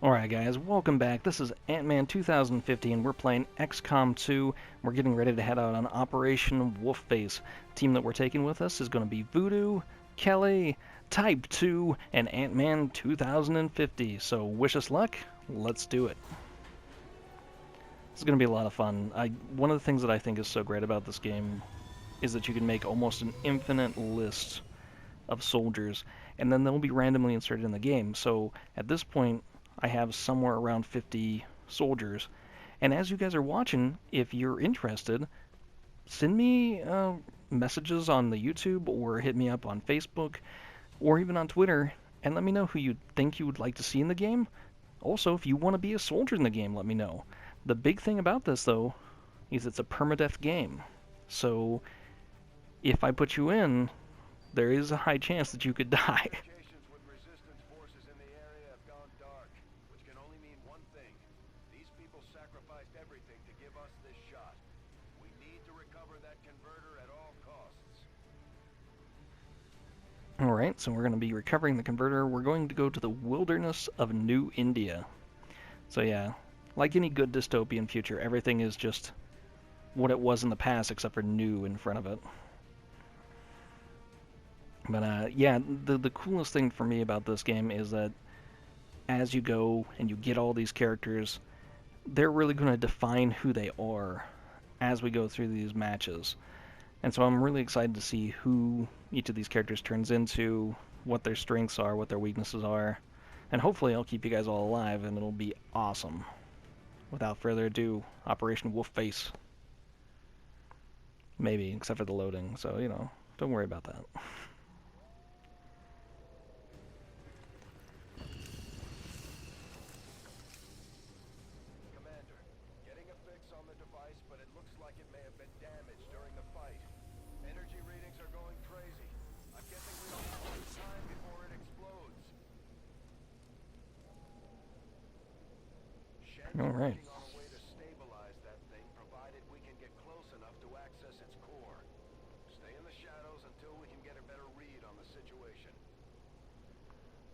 Alright guys, welcome back. This is Ant-Man 2050 and we're playing XCOM 2. We're getting ready to head out on Operation Wolfface. The team that we're taking with us is going to be Voodoo, Kelly, Type 2, and Ant-Man 2050. So wish us luck, let's do it. This is going to be a lot of fun. One of the things that I think is so great about this game is that you can make almost an infinite list of soldiers, and then they'll be randomly inserted in the game. So at this point, I have somewhere around 50 soldiers. And as you guys are watching, if you're interested, send me messages on the YouTube or hit me up on Facebook or even on Twitter and let me know who you think you would like to see in the game. Also, if you want to be a soldier in the game, let me know. The big thing about this, though, is it's a permadeath game. So if I put you in, there is a high chance that you could die. Communications with resistance forces in the area have gone dark, which can only mean one thing. These people sacrificed everything to give us this shot. We need to recover that converter at all costs. Alright, so we're going to be recovering the converter. We're going to go to the wilderness of New India. So yeah, like any good dystopian future, everything is just what it was in the past except for new in front of it. But yeah, the coolest thing for me about this game is that as you go and you get all these characters, they're really going to define who they are as we go through these matches. And so I'm really excited to see who each of these characters turns into, what their strengths are, what their weaknesses are, and hopefully I'll keep you guys all alive and it'll be awesome. Without further ado, Operation Wolfface. Maybe, except for the loading, so, you know, don't worry about that. Commander, getting a fix on the device, but it looks like it may have been damaged during the fight. Energy readings are going crazy. I'm guessing we don't have much time before it explodes. Shen's Alright. working on a way to stabilize that thing, provided we can get close enough to access its core. Stay in the shadows until we can get a better read on the situation.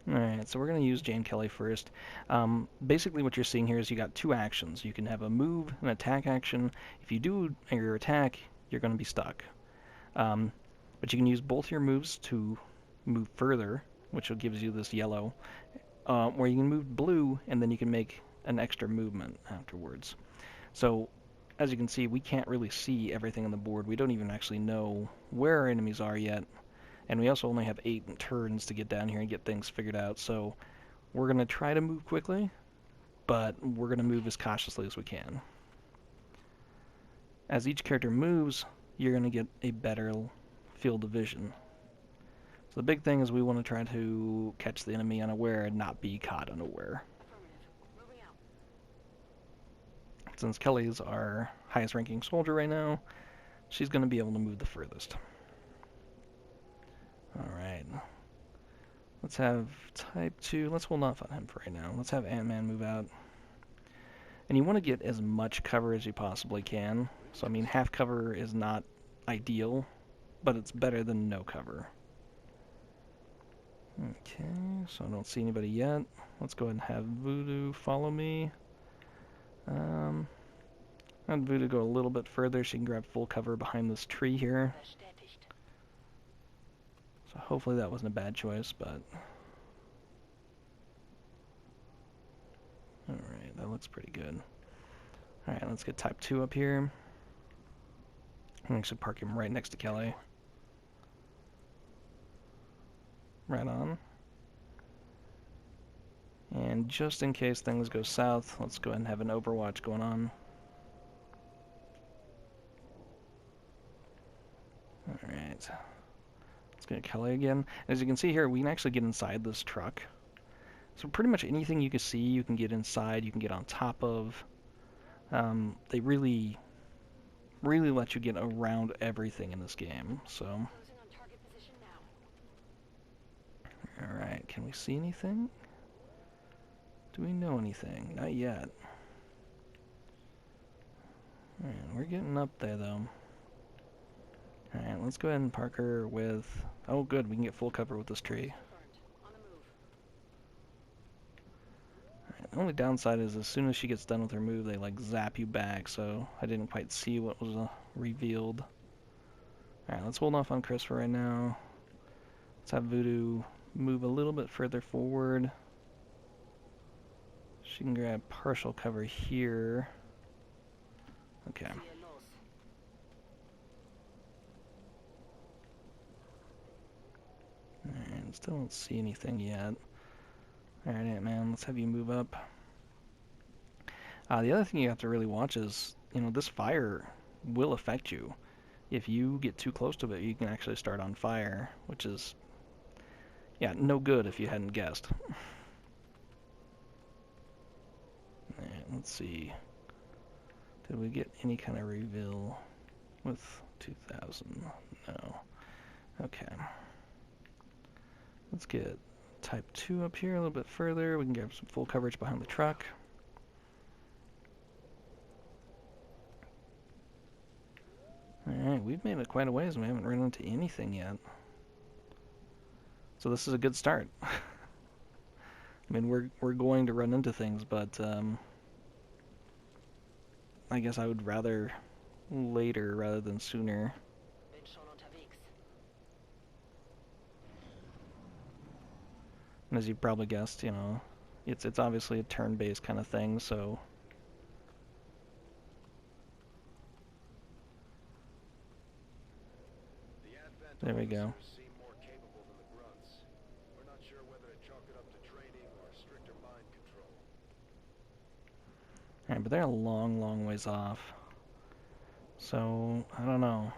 Alright, so we're going to use Jane Kelly first. Basically what you're seeing here is you got two actions. You can have a move, an attack action. If you do your attack, you're going to be stuck. But you can use both your moves to move further, which gives you this yellow, or you can move blue, and then you can make an extra movement afterwards. So, as you can see, we can't really see everything on the board. We don't even actually know where our enemies are yet. And we also only have 8 turns to get down here and get things figured out, so we're going to try to move quickly, but we're going to move as cautiously as we can. As each character moves, you're going to get a better field of vision. So the big thing is we want to try to catch the enemy unaware and not be caught unaware. Since Kelly is our highest ranking soldier right now, she's going to be able to move the furthest. Alright. Let's have Type 2. Let's hold off on him for right now. Let's have Ant-Man move out. And you want to get as much cover as you possibly can. So, I mean, half cover is not ideal, but it's better than no cover. Okay, so I don't see anybody yet. Let's go ahead and have Voodoo follow me. Have Voodoo go a little bit further. She can grab full cover behind this tree here. So hopefully that wasn't a bad choice, but... Alright, that looks pretty good. Alright, let's get Type 2 up here. I'm actually park him right next to Kelly. Right on. And just in case things go south, let's go ahead and have an Overwatch going on. Alright. Let's get Kelly again. As you can see here, we can actually get inside this truck. So pretty much anything you can see, you can get inside, you can get on top of. They really let you get around everything in this game, so... Alright, can we see anything? Do we know anything? Not yet. Alright, we're getting up there, though. Alright, let's go ahead and park her with... Oh, good, we can get full cover with this tree. The only downside is as soon as she gets done with her move, they like zap you back, so I didn't quite see what was revealed. Alright, let's hold off on Chris for right now. Let's have Voodoo move a little bit further forward. She can grab partial cover here. Okay. Alright, still don't see anything yet. Alright, Ant-Man, let's have you move up. The other thing you have to really watch is, you know, this fire will affect you. If you get too close to it, you can actually start on fire, which is, yeah, no good if you hadn't guessed. Alright, let's see. Did we get any kind of reveal with 2000? No. Okay. Let's get Type 2 up here a little bit further. We can get some full coverage behind the truck. Alright, we've made it quite a ways and we haven't run into anything yet. So this is a good start. I mean, we're going to run into things, but I guess I would rather later rather than sooner. And as you probably guessed, you know, it's obviously a turn-based kind of thing, so there we go. Seem more capable than the grunts. We're not sure whether to chalk it up to training or stricter mind control. Alright, but they're a long, long ways off. So, I don't know.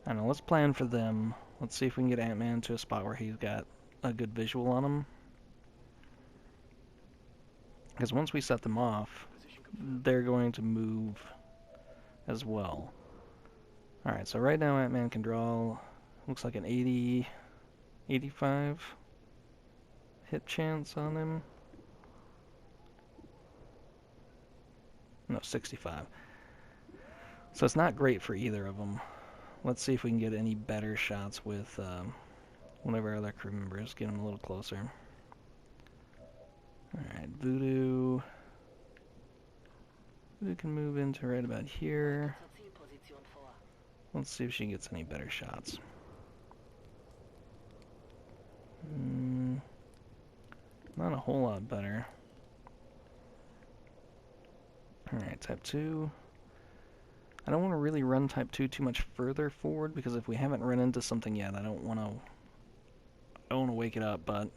Let's plan for them. Let's see if we can get Ant-Man to a spot where he's got a good visual on him. Because once we set them off, they're going to move as well. Alright, so right now Ant-Man can draw, looks like an 80, 85 hit chance on him. No, 65. So it's not great for either of them. Let's see if we can get any better shots with one of our other crew members. Get him a little closer. Alright, Voodoo. Voodoo can move into right about here. Let's see if she gets any better shots. Not a whole lot better. Alright, Type 2. I don't want to really run Type 2 too much further forward, because if we haven't run into something yet, I don't want to wake it up, but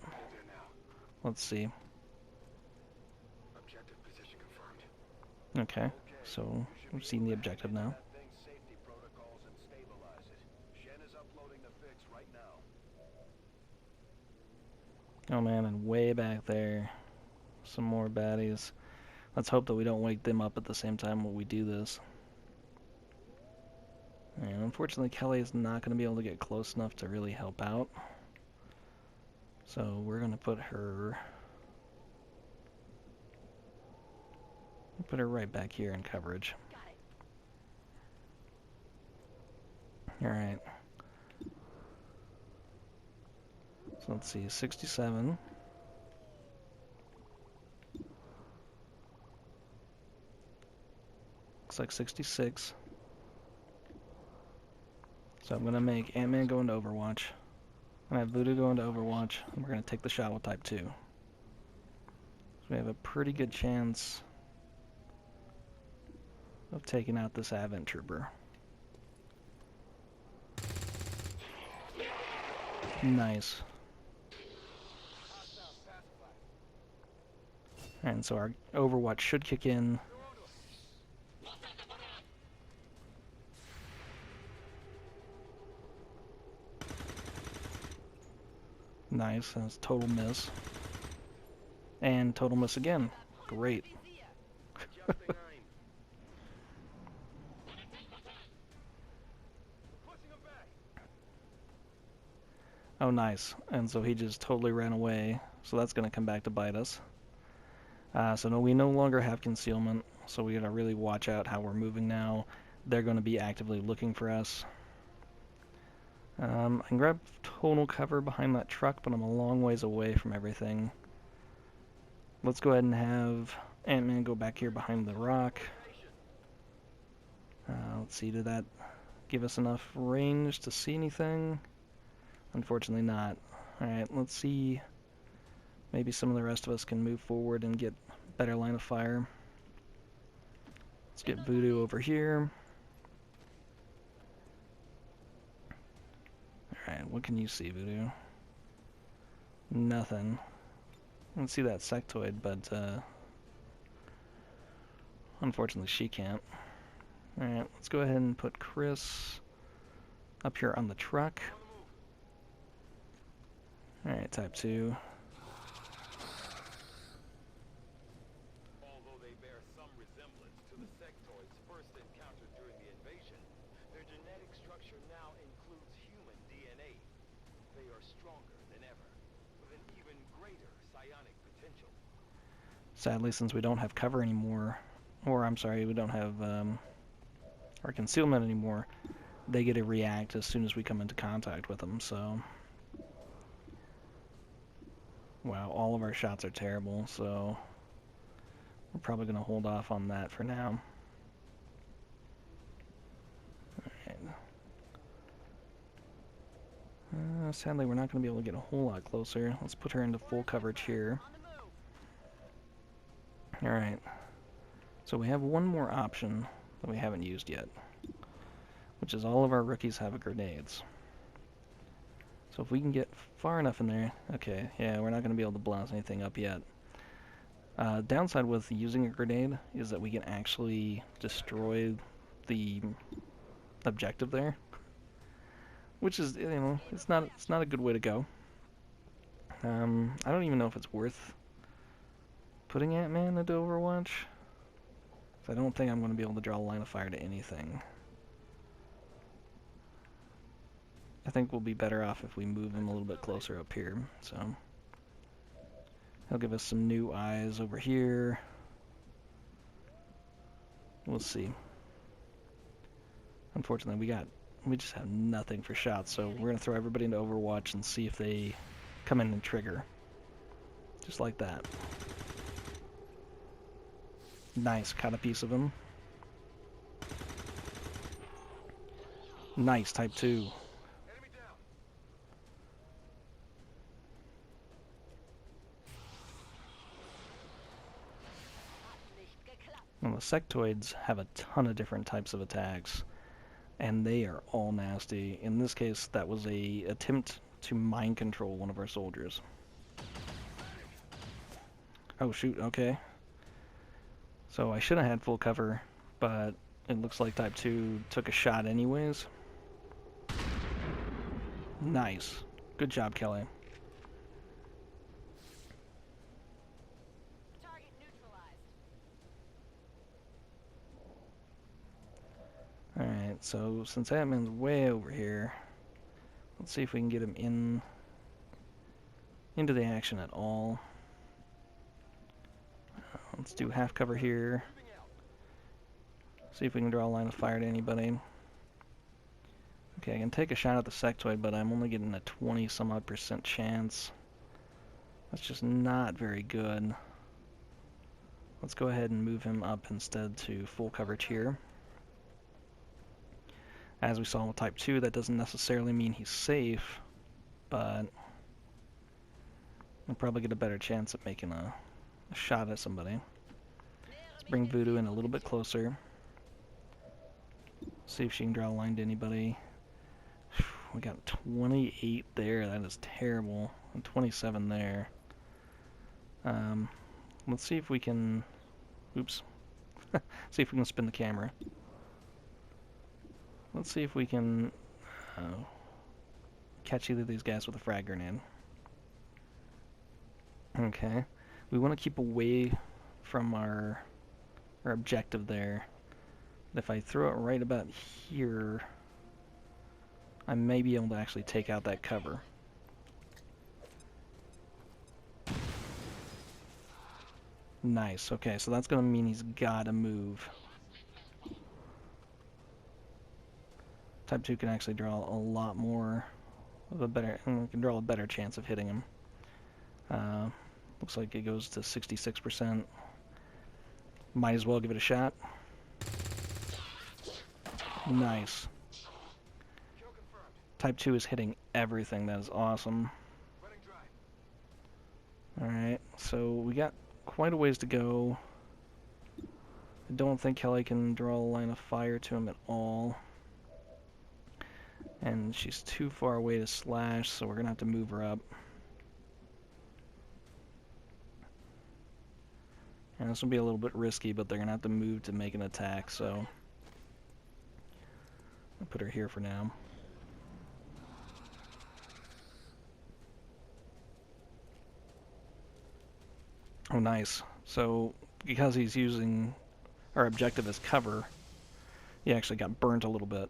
let's see. Objective position confirmed. Okay, so we've seen the objective now. Safety protocols and stabilize it. Shen is uploading the fix right now. Oh man, and way back there, some more baddies. Let's hope that we don't wake them up at the same time when we do this. And unfortunately, Kelly is not going to be able to get close enough to really help out. So we're going to put her right back here in coverage. Alright. So let's see, 67. Looks like 66. So I'm going to make Ant-Man go into Overwatch. And I have Voodoo go into Overwatch. And we're going to take the shot with Type 2. So we have a pretty good chance of taking out this Advent Trooper. Nice. And so our Overwatch should kick in. Nice, that's total miss. And total miss again. Great. Oh, nice. And so he just totally ran away. So that's going to come back to bite us. So no, we no longer have concealment. So we got to really watch out how we're moving now. They're going to be actively looking for us. I can grab total cover behind that truck, but I'm a long ways away from everything. let's go ahead and have Ant-Man go back here behind the rock. Let's see, did that give us enough range to see anything? Unfortunately not. Alright, let's see. Maybe some of the rest of us can move forward and get better line of fire. Let's get Voodoo over here. Alright, what can you see, Voodoo? Nothing. I can see that sectoid, but unfortunately she can't. Alright, let's go ahead and put Chris up here on the truck. Alright, type 2. Although they bear some resemblance to the sectoids first encountered during the invasion, their genetic structure now includes human DNA. They are stronger than ever, with an even greater psionic potential. Sadly, since we don't have cover anymore, or I'm sorry, we don't have our concealment anymore, they get to react as soon as we come into contact with them, so... Wow, all of our shots are terrible, so we're probably going to hold off on that for now. Alright. Sadly, we're not going to be able to get a whole lot closer. Let's put her into full coverage here. Alright. So we have one more option that we haven't used yet, which is all of our rookies have grenades. So if we can get far enough in there, okay, yeah, we're not going to be able to blast anything up yet. Downside with using a grenade is that we can actually destroy the objective there, which is, you know, it's not a good way to go. I don't even know if it's worth putting Ant-Man into Overwatch. I don't think I'm going to be able to draw a line of fire to anything. I think we'll be better off if we move him a little bit closer up here, so... He'll give us some new eyes over here. We'll see. Unfortunately, we just have nothing for shots, so we're going to throw everybody into Overwatch and see if they come in and trigger. Just like that. Nice, caught a piece of him. Nice, type 2. Well, the sectoids have a ton of different types of attacks, and they are all nasty. In this case, that was a attempt to mind control one of our soldiers. Oh shoot, okay. So I should have had full cover, but it looks like type 2 took a shot anyways. Nice. Good job, Kelly. Alright, so since Ant-Man's way over here, let's see if we can get him into the action at all. Let's do half cover here. See if we can draw a line of fire to anybody. Okay, I can take a shot at the sectoid, but I'm only getting a 20-some-odd% chance. That's just not very good. Let's go ahead and move him up instead to full coverage here. As we saw with type 2, that doesn't necessarily mean he's safe, but we'll probably get a better chance at making a shot at somebody. Let's bring Voodoo in a little bit closer. See if she can draw a line to anybody. We got 28 there, that is terrible, and 27 there. Let's see if we can, oops, see if we can spin the camera. Let's see if we can catch either of these guys with a frag grenade. Okay, we want to keep away from our objective there. If I throw it right about here, I may be able to actually take out that cover. Nice, okay, so that's going to mean he's got to move. Type 2 can actually draw a lot more of a better, can draw a better chance of hitting him. Looks like it goes to 66%. Might as well give it a shot. Nice. Kill confirmed. Type 2 is hitting everything. That is awesome. Running dry. Alright, so we got quite a ways to go. I don't think Kelly can draw a line of fire to him at all. And she's too far away to slash, so we're going to have to move her up. And this will be a little bit risky, but they're going to have to move to make an attack, so I'll put her here for now. Oh, nice. So, because he's using our objective as cover, he actually got burnt a little bit.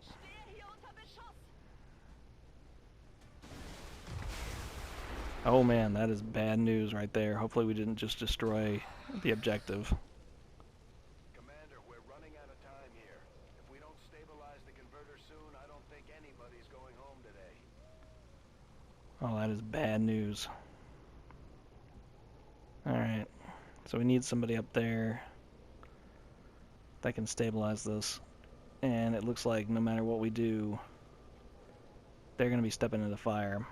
Oh man, that is bad news right there. Hopefully we didn't just destroy the objective. Commander, we're running out of time here. If we don't stabilize the converter soon, I don't think anybody's going home today. Oh, that is bad news. Alright, so we need somebody up there that can stabilize this. And it looks like no matter what we do, they're going to be stepping into fire.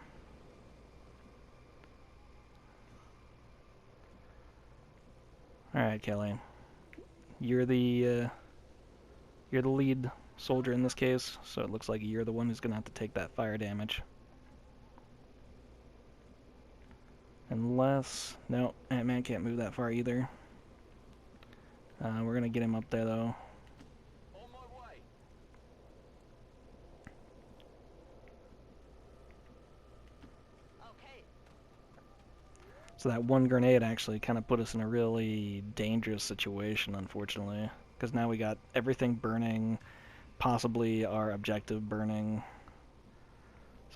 Alright, Kelly. You're the lead soldier in this case, so it looks like you're the one who's gonna have to take that fire damage. Unless... no, Ant-Man can't move that far either. We're gonna get him up there though. On my way. Okay. So that one grenade actually kind of put us in a really dangerous situation, unfortunately. Because now we got everything burning, possibly our objective burning.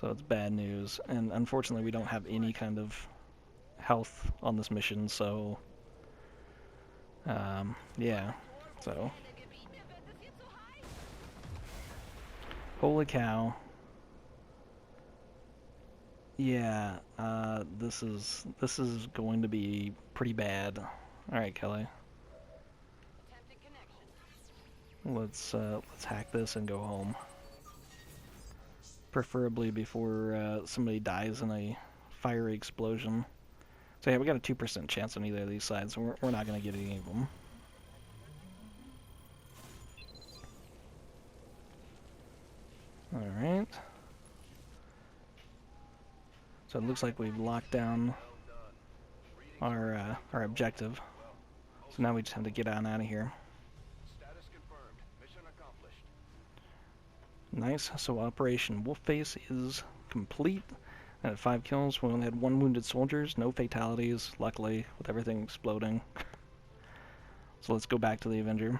So it's bad news. And unfortunately we don't have any kind of health on this mission, so... yeah, so... holy cow. Yeah, this is going to be pretty bad. Alright, Kelly. Attempting connection. Let's hack this and go home. Preferably before somebody dies in a fiery explosion. So yeah, we got a 2% chance on either of these sides, so we're not going to get any of them. Alright. So it looks like we've locked down our objective. So now we just have to get on out of here. Status confirmed. Mission accomplished. Nice. So Operation Wolfface is complete. And at 5 kills, we only had 1 wounded soldiers, no fatalities, luckily, with everything exploding. So let's go back to the Avenger.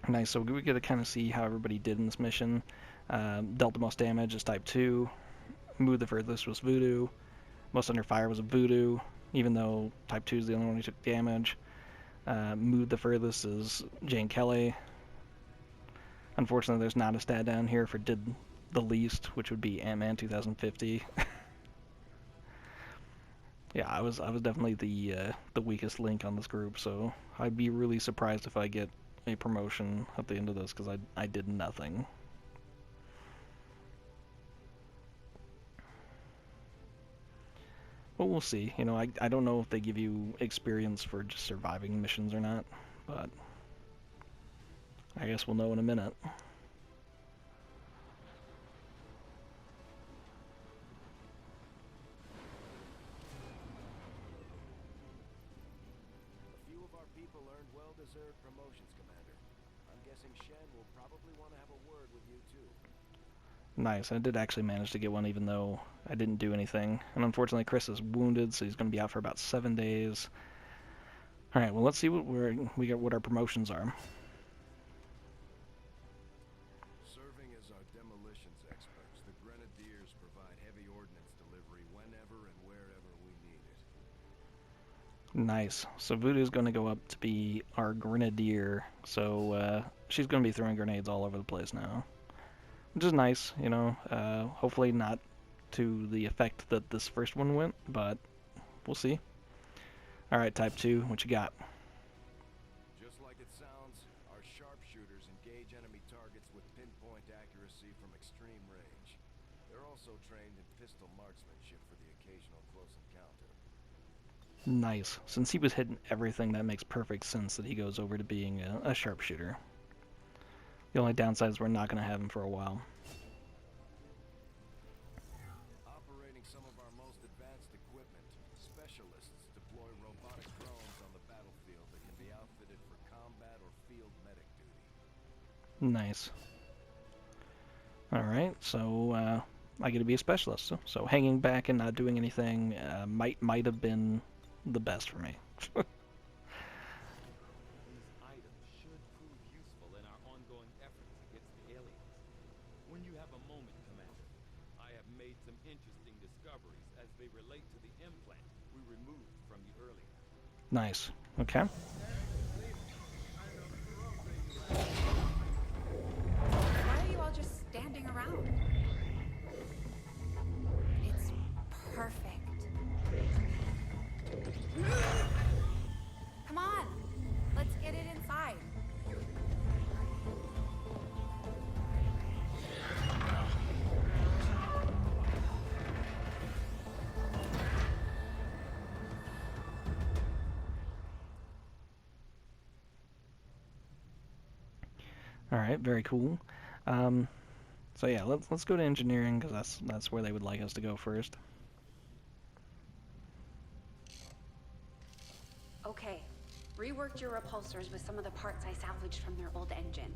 Nice, so we get to kind of see how everybody did in this mission. Dealt the most damage is Type 2. Moved the furthest was Voodoo. Most under fire was a Voodoo, even though Type 2 is the only one who took damage. Moved the furthest is Jane Kelly. Unfortunately, there's not a stat down here for did the least, which would be Ant-Man 2050. Yeah, I was definitely the weakest link on this group, so I'd be really surprised if I get a promotion at the end of this, because I did nothing. But we'll see. You know, I don't know if they give you experience for just surviving missions or not, but I guess we'll know in a minute. A few of our people earned well-deserved promotions, Commander. I'm guessing Shen will probably want to have a word with you, too. Nice. I did actually manage to get one, even though I didn't do anything. And unfortunately, Chris is wounded, so he's going to be out for about 7 days. All right. Well, let's see what our promotions are. Serving as our demolitions experts, the Grenadiers provide heavy ordnance delivery whenever and wherever we need it. Nice. So Voodoo's going to go up to be our Grenadier. So she's going to be throwing grenades all over the place now, which is nice. You know, hopefully not to the effect that this first one went, but we'll see. Alright, Type 2, what you got? Just like it sounds, our sharpshooters engage enemy targets with pinpoint accuracy from extreme range. They're also trained in pistol marksmanship for the occasional close encounter. Nice. Since he was hitting everything, that makes perfect sense that he goes over to being a sharpshooter. The only downside is we're not going to have him for a while. Operating some of our most advanced equipment, specialists deploy robotic drones on the battlefield that can be outfitted for combat or field medic duty. Nice. Alright, so I get to be a specialist. So hanging back and not doing anything might have been the best for me. These items should prove useful in our ongoing efforts against the aliens. When you have a moment, Commander, I have made some interesting discoveries as they relate to the implant we removed from you earlier. Nice. Okay. Why are you all just standing around? It's perfect. Come on, let's get it inside. All right, very cool. So yeah, let's go to engineering because that's where they would like us to go first. Okay, reworked your repulsors with some of the parts I salvaged from their old engine.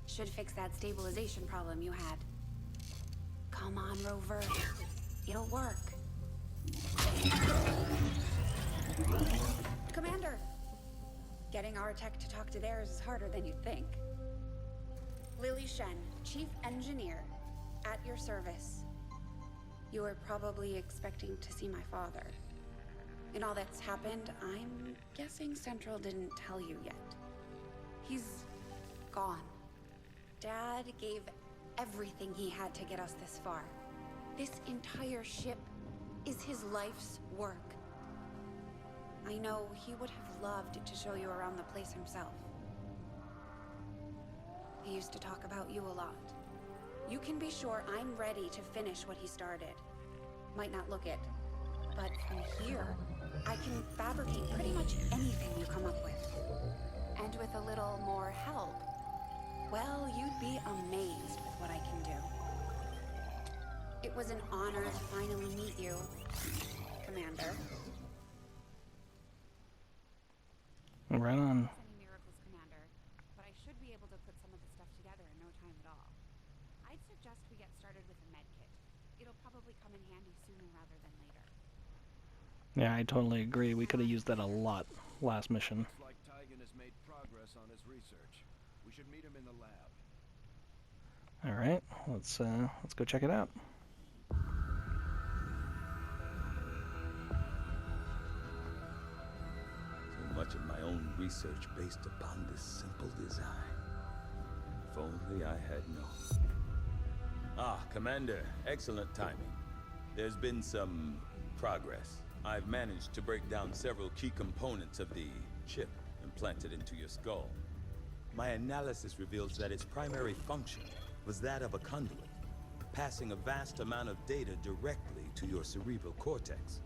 Should fix that stabilization problem you had. Come on, Rover. It'll work. Commander! Getting our tech to talk to theirs is harder than you'd think. Lily Shen, Chief Engineer, at your service. You were probably expecting to see my father. In all that's happened, I'm guessing Central didn't tell you yet. He's gone. Dad gave everything he had to get us this far. This entire ship is his life's work. I know he would have loved to show you around the place himself. He used to talk about you a lot. You can be sure I'm ready to finish what he started. Might not look it, but from here, I can fabricate pretty much anything you come up with. And with a little more help, well, you'd be amazed with what I can do. It was an honor to finally meet you, Commander. Right on. Any miracles, Commander, but I should be able to put some of the stuff together in no time at all. I'd suggest we get started with a med kit. It'll probably come in handy sooner rather than later. Yeah, I totally agree. We could have used that a lot last mission. Looks like Tygan has made progress on his research. We should meet him in the lab. All right, let's go check it out. So much of my own research based upon this simple design. If only I had known. Ah, Commander, excellent timing. There's been some progress. I've managed to break down several key components of the chip implanted into your skull. My analysis reveals that its primary function was that of a conduit, passing a vast amount of data directly to your cerebral cortex.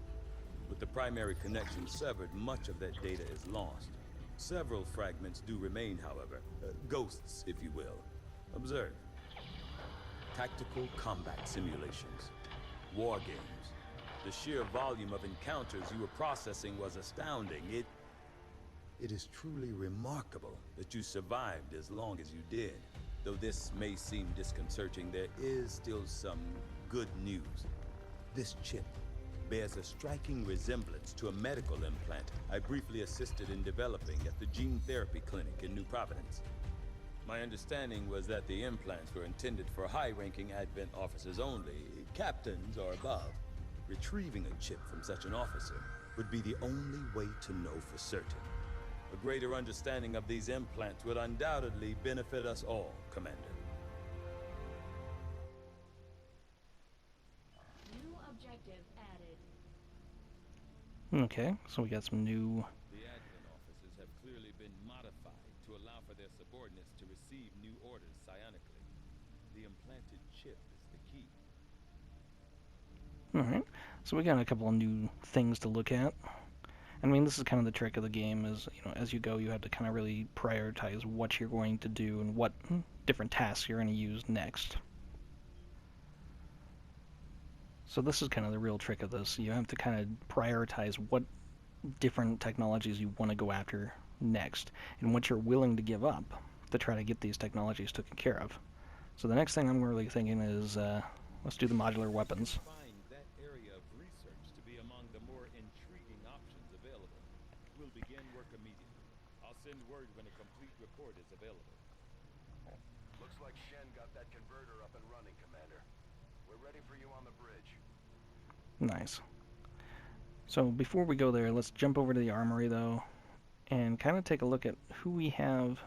With the primary connection severed, much of that data is lost. Several fragments do remain, however. Ghosts, if you will. Observe. Tactical combat simulations. War games. The sheer volume of encounters you were processing was astounding. It is truly remarkable that you survived as long as you did. Though this may seem disconcerting, there is still some good news. This chip bears a striking resemblance to a medical implant I briefly assisted in developing at the Gene Therapy Clinic in New Providence. My understanding was that the implants were intended for high-ranking Advent officers only, captains or above. Retrieving a chip from such an officer would be the only way to know for certain. A greater understanding of these implants would undoubtedly benefit us all, Commander. objective added. Okay, so we got some new... The admin offices have clearly been modified to allow for their subordinates to receive new orders psionically. The implanted chip is the key. Alright, so we got a couple of new things to look at. I mean, this is kind of the trick of the game, is, you know, as you go, you have to kind of really prioritize what you're going to do and what different tasks you're going to use next. So this is kind of the real trick of this. You have to kind of prioritize what different technologies you want to go after next, and what you're willing to give up to try to get these technologies taken care of. So the next thing I'm really thinking is, let's do the modular weapons. Find that area of research to be among the more intriguing options available. We'll begin work immediately. I'll send word when a complete report is available. Looks like Shen got that converter up and running, Commander. We're ready for you on the bridge. Nice. So before we go there, let's jump over to the armory, though, and kind of take a look at who we have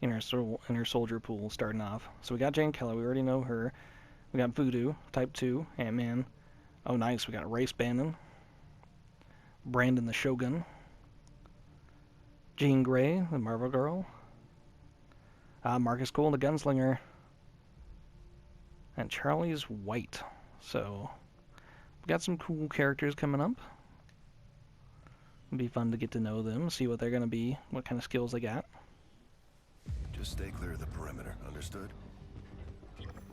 in our soldier pool starting off. So we got Jane Kelly, we already know her. We got Voodoo, Type 2, Ant-Man. Oh, nice, we got Race Bannon, Brandon the Shogun, Jean Grey, the Marvel Girl, Marcus Cole, the Gunslinger, and Charlie's White. So we got some cool characters coming up. It'll be fun to get to know them, see what they're going to be, what kind of skills they got. Just stay clear of the perimeter, understood?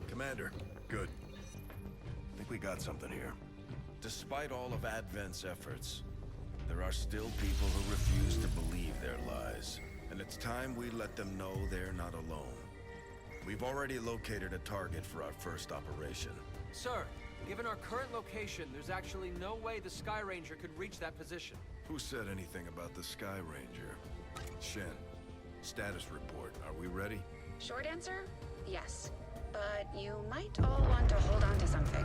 Commander, good. I think we got something here. Despite all of Advent's efforts, there are still people who refuse to believe their lies. And it's time we let them know they're not alone. We've already located a target for our first operation. Sir, given our current location, there's actually no way the Sky Ranger could reach that position. Who said anything about the Sky Ranger? Shen, status report. Are we ready? Short answer, yes. But you might all want to hold on to something.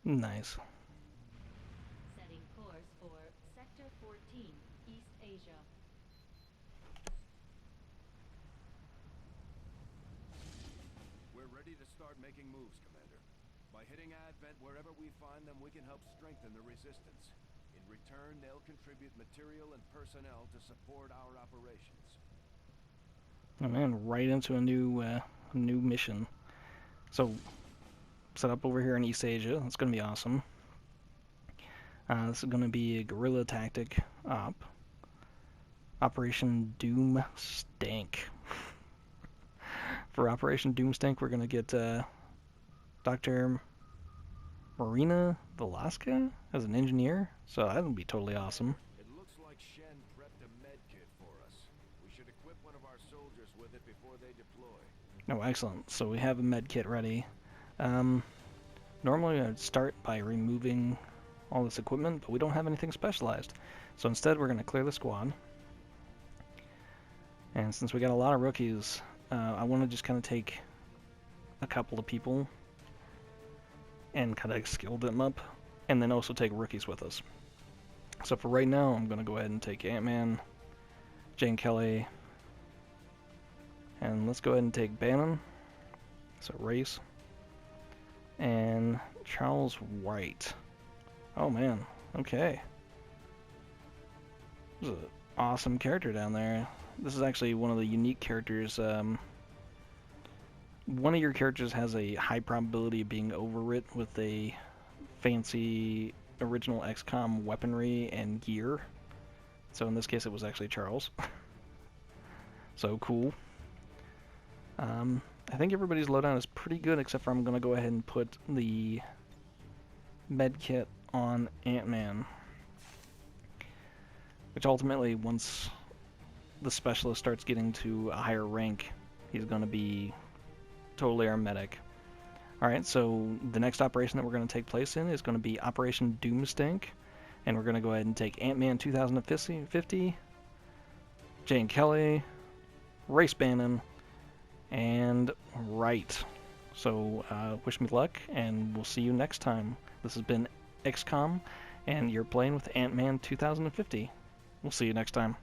Nice. Setting course for Sector 14, East Asia. We're ready to start making moves, Commander. By hitting Advent wherever we find them, we can help strengthen the resistance. In return, they'll contribute material and personnel to support our operations. Oh man, right into a new mission. So, set up over here in East Asia. That's going to be awesome. This is going to be a guerrilla tactic op. Operation Doom Stank. For Operation Doom Stank, we're going to get Dr. Marina Velasca as an engineer. So that would be totally awesome. It looks like Shen prepped a med kit for us. We should equip one of our soldiers with it before they deploy. Oh, excellent. So we have a med kit ready. Normally I'd start by removing all this equipment, but we don't have anything specialized. So instead we're going to clear the squad. And since we got a lot of rookies, I want to just kind of take a couple of people and kind of skill them up, and then also take rookies with us. So for right now, I'm going to go ahead and take Ant-Man, Jane Kelly, and let's go ahead and take Bannon, so Race, and Charles White. Oh man, okay. There's an awesome character down there. This is actually one of the unique characters. One of your characters has a high probability of being overwrit with a fancy original XCOM weaponry and gear. So in this case it was actually Charles. So cool. I think everybody's loadout is pretty good, except for I'm going to go ahead and put the med kit on Ant-Man. which ultimately, once the specialist starts getting to a higher rank, he's going to be totally our medic. Alright, so the next operation that we're going to take place in is going to be Operation Doomstink, and we're going to go ahead and take Ant-Man 2050, Jane Kelly, Race Bannon, and Wright. So wish me luck, and we'll see you next time. This has been XCOM, and you're playing with Ant-Man 2050. We'll see you next time.